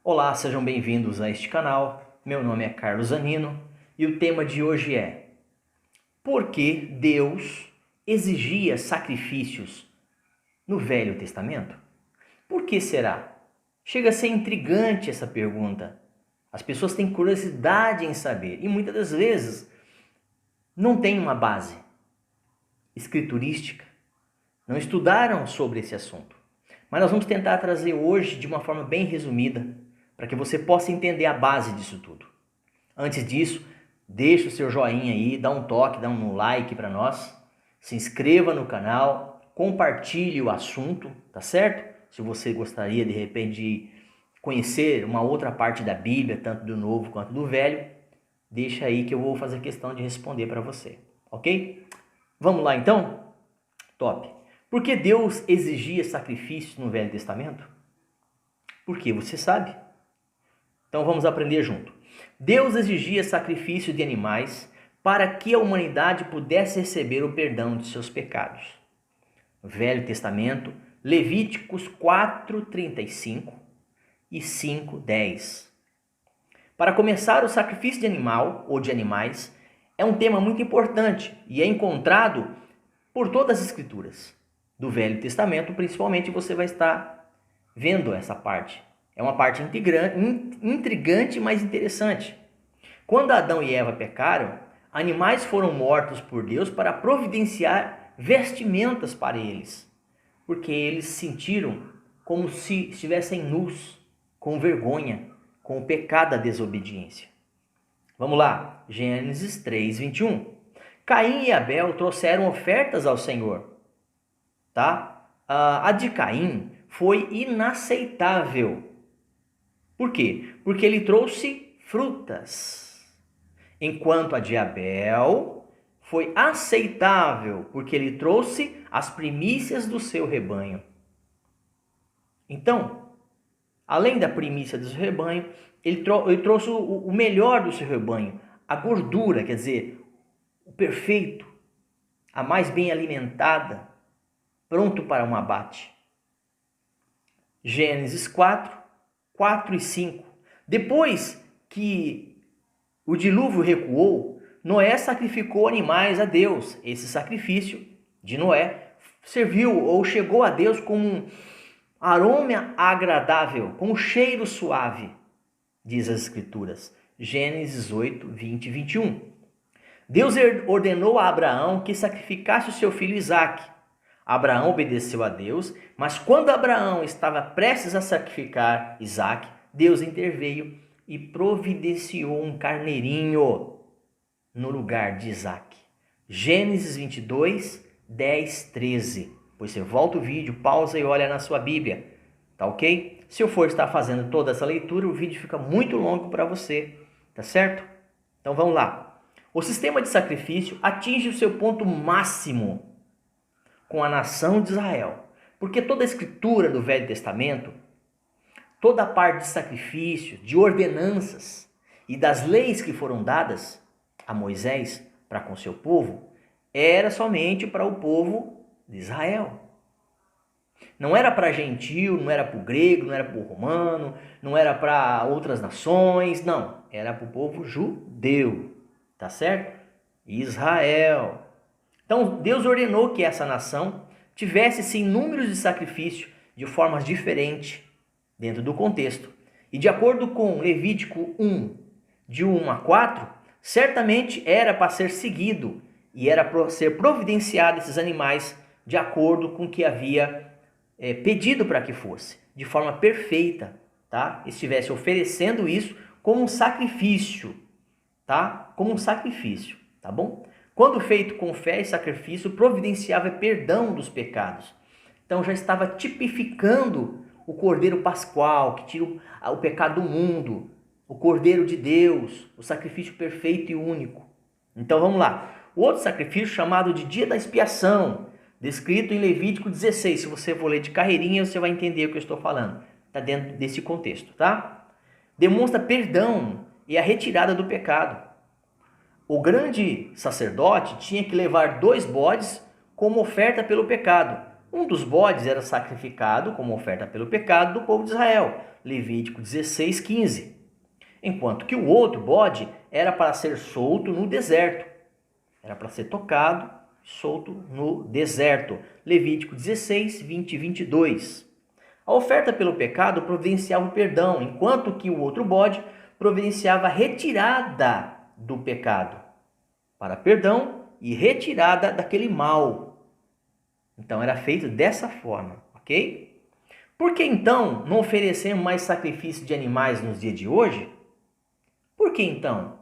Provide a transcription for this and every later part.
Olá, sejam bem-vindos a este canal. Meu nome é Carlos Zanino e o tema de hoje é: por que Deus exigia sacrifícios no Velho Testamento? Por que será? Chega a ser intrigante essa pergunta. As pessoas têm curiosidade em saber e muitas das vezes não têm uma base escriturística, não estudaram sobre esse assunto. Mas nós vamos tentar trazer hoje de uma forma bem resumida, para que você possa entender a base disso tudo. Antes disso, deixa o seu joinha aí, dá um toque, dá um like para nós, se inscreva no canal, compartilhe o assunto, tá certo? Se você gostaria de repente de conhecer uma outra parte da Bíblia, tanto do Novo quanto do Velho, deixa aí que eu vou fazer questão de responder para você, ok? Vamos lá então? Top! Por que Deus exigia sacrifícios no Velho Testamento? Porque você sabe. Então vamos aprender junto. Deus exigia sacrifício de animais para que a humanidade pudesse receber o perdão de seus pecados. Velho Testamento, Levíticos 4:35 e 5:10. Para começar, o sacrifício de animal ou de animais é um tema muito importante e é encontrado por todas as escrituras. Do Velho Testamento, principalmente, você vai estar vendo essa parte. É uma parte intrigante, mas interessante. Quando Adão e Eva pecaram, animais foram mortos por Deus para providenciar vestimentas para eles, porque eles se sentiram como se estivessem nus, com vergonha, com o pecado da desobediência. Vamos lá, Gênesis 3:21. Caim e Abel trouxeram ofertas ao Senhor. Tá? A de Caim foi inaceitável. Por quê? Porque ele trouxe frutas, enquanto a de Abel foi aceitável, porque ele trouxe as primícias do seu rebanho. Então, além da primícia do seu rebanho, ele trouxe o melhor do seu rebanho, a gordura, quer dizer, o perfeito, a mais bem alimentada, pronto para um abate. Gênesis 4 e 5. Depois que o dilúvio recuou, Noé sacrificou animais a Deus. Esse sacrifício de Noé serviu ou chegou a Deus como um aroma agradável, com um cheiro suave, diz as Escrituras. Gênesis 8, 20 e 21. Deus ordenou a Abraão que sacrificasse o seu filho Isaque. Abraão obedeceu a Deus, mas quando Abraão estava prestes a sacrificar Isaque, Deus interveio e providenciou um carneirinho no lugar de Isaque. Gênesis 22, 10, 13. Depois você volta o vídeo, pausa e olha na sua Bíblia, tá ok? Se eu for estar fazendo toda essa leitura, o vídeo fica muito longo para você, tá certo? Então vamos lá. O sistema de sacrifício atinge o seu ponto máximo com a nação de Israel, porque toda a escritura do Velho Testamento, toda a parte de sacrifício, de ordenanças e das leis que foram dadas a Moisés para com seu povo, era somente para o povo de Israel. Não era para gentil, não era para o grego, não era para o romano, não era para outras nações, não. Era para o povo judeu, tá certo? Israel. Então, Deus ordenou que essa nação tivesse sim números de sacrifício de formas diferentes dentro do contexto. E de acordo com Levítico 1, de 1 a 4, certamente era para ser seguido e era para ser providenciado esses animais de acordo com o que havia pedido para que fosse, de forma perfeita, tá? Estivesse oferecendo isso como um sacrifício, tá? Como um sacrifício, tá bom? Quando feito com fé e sacrifício, providenciava perdão dos pecados. Então já estava tipificando o Cordeiro Pascual, que tira o pecado do mundo, o Cordeiro de Deus, o sacrifício perfeito e único. Então vamos lá. O outro sacrifício, chamado de Dia da Expiação, descrito em Levítico 16. Se você for ler de carreirinha, você vai entender o que eu estou falando. Está dentro desse contexto, tá? Demonstra perdão e a retirada do pecado. O grande sacerdote tinha que levar 2 bodes como oferta pelo pecado. Um dos bodes era sacrificado como oferta pelo pecado do povo de Israel, Levítico 16:15, enquanto que o outro bode era para ser solto no deserto, era para ser tocado, solto no deserto, Levítico 16, 20 e 22. A oferta pelo pecado providenciava o perdão, enquanto que o outro bode providenciava a retirada do pecado, para perdão e retirada daquele mal. Então era feito dessa forma, ok? Por que então não oferecemos mais sacrifício de animais nos dias de hoje? Por que então?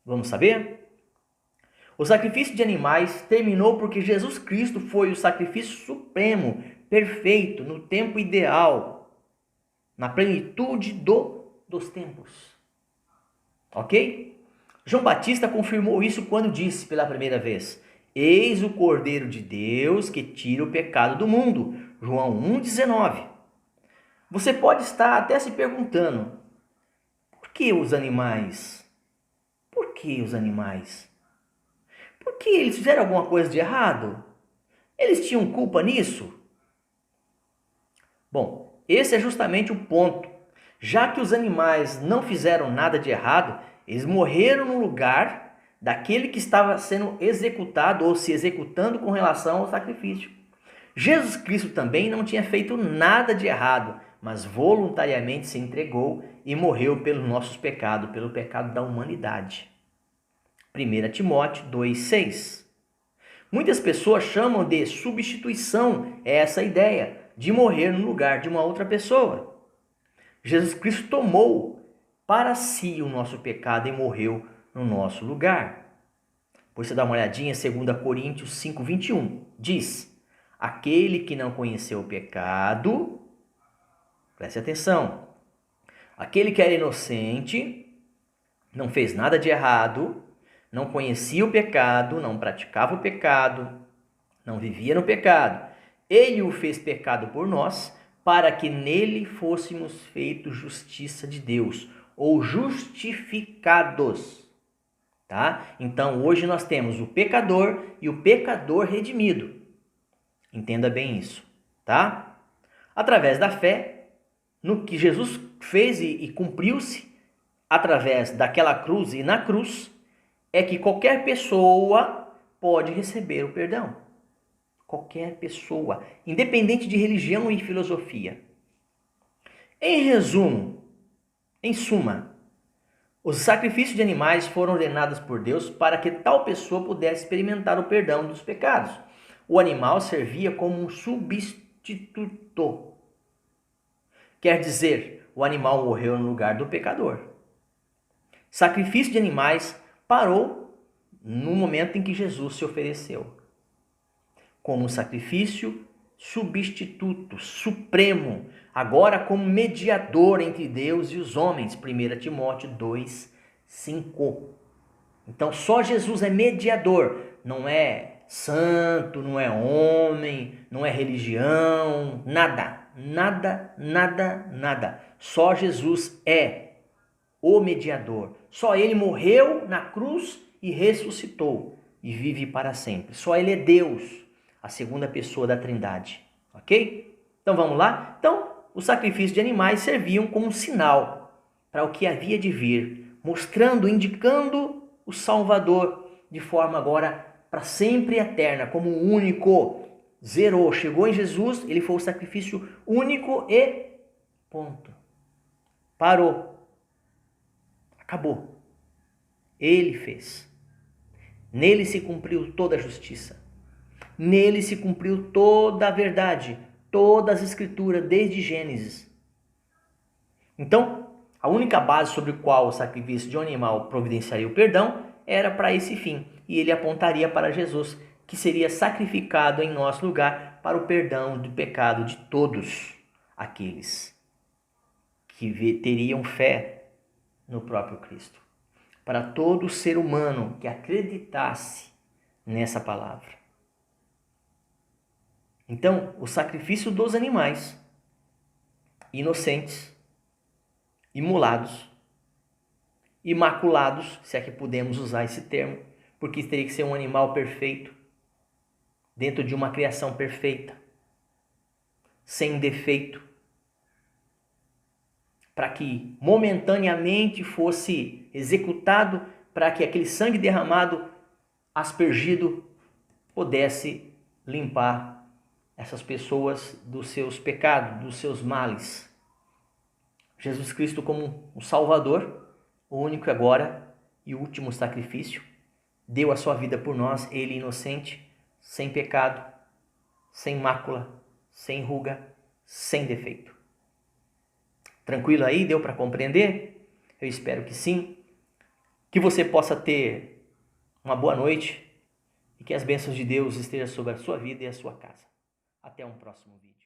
Vamos saber? O sacrifício de animais terminou porque Jesus Cristo foi o sacrifício supremo, perfeito, no tempo ideal, na plenitude dos tempos. Ok? João Batista confirmou isso quando disse pela primeira vez: Eis o Cordeiro de Deus que tira o pecado do mundo. João 1,19. Você pode estar até se perguntando: por que os animais? Por que os animais? Por que eles fizeram alguma coisa de errado? Eles tinham culpa nisso? Bom, esse é justamente o ponto. Já que os animais não fizeram nada de errado, eles morreram no lugar daquele que estava sendo executado ou se executando com relação ao sacrifício. Jesus Cristo também não tinha feito nada de errado, mas voluntariamente se entregou e morreu pelos nossos pecados, pelo pecado da humanidade. 1 Timóteo 2,6. Muitas pessoas chamam de substituição essa ideia de morrer no lugar de uma outra pessoa. Jesus Cristo tomou para si o nosso pecado e morreu no nosso lugar. Depois você dá uma olhadinha em 2 Coríntios 5,21. Diz: aquele que não conheceu o pecado, preste atenção, aquele que era inocente, não fez nada de errado, não conhecia o pecado, não praticava o pecado, não vivia no pecado. Ele o fez pecado por nós, para que nele fôssemos feitos justiça de Deus, ou justificados. Tá? Então hoje nós temos o pecador e o pecador redimido. Entenda bem isso, tá? Através da fé no que Jesus fez e cumpriu-se através daquela cruz e na cruz, é que qualquer pessoa pode receber o perdão. Qualquer pessoa, independente de religião e filosofia. Em resumo, em suma, os sacrifícios de animais foram ordenados por Deus para que tal pessoa pudesse experimentar o perdão dos pecados. O animal servia como um substituto. Quer dizer, o animal morreu no lugar do pecador. Sacrifício de animais parou no momento em que Jesus se ofereceu como sacrifício substituto, supremo, agora como mediador entre Deus e os homens, 1 Timóteo 2,5. Então só Jesus é mediador, não é santo, não é homem, não é religião, nada, nada, nada, nada. Só Jesus é o mediador. Só ele morreu na cruz e ressuscitou e vive para sempre. Só ele é Deus, a segunda pessoa da Trindade. Ok? Então vamos lá? Então, os sacrifícios de animais serviam como um sinal para o que havia de vir, mostrando, indicando o Salvador de forma agora para sempre eterna, como único. Zerou, chegou em Jesus, ele foi o sacrifício único e ponto. Parou. Acabou. Ele fez. Nele se cumpriu toda a justiça. Nele se cumpriu toda a verdade, todas as escrituras, desde Gênesis. Então, a única base sobre a qual o sacrifício de um animal providenciaria o perdão era para esse fim. E ele apontaria para Jesus, que seria sacrificado em nosso lugar para o perdão do pecado de todos aqueles que teriam fé no próprio Cristo. Para todo ser humano que acreditasse nessa palavra. Então, o sacrifício dos animais, inocentes, imolados, imaculados, se é que podemos usar esse termo, porque teria que ser um animal perfeito, dentro de uma criação perfeita, sem defeito, para que momentaneamente fosse executado, para que aquele sangue derramado, aspergido, pudesse limpar essas pessoas dos seus pecados, dos seus males. Jesus Cristo como o Salvador, o único agora e último sacrifício, deu a sua vida por nós, ele inocente, sem pecado, sem mácula, sem ruga, sem defeito. Tranquilo aí? Deu para compreender? Eu espero que sim. Que você possa ter uma boa noite e que as bênçãos de Deus estejam sobre a sua vida e a sua casa. Até um próximo vídeo.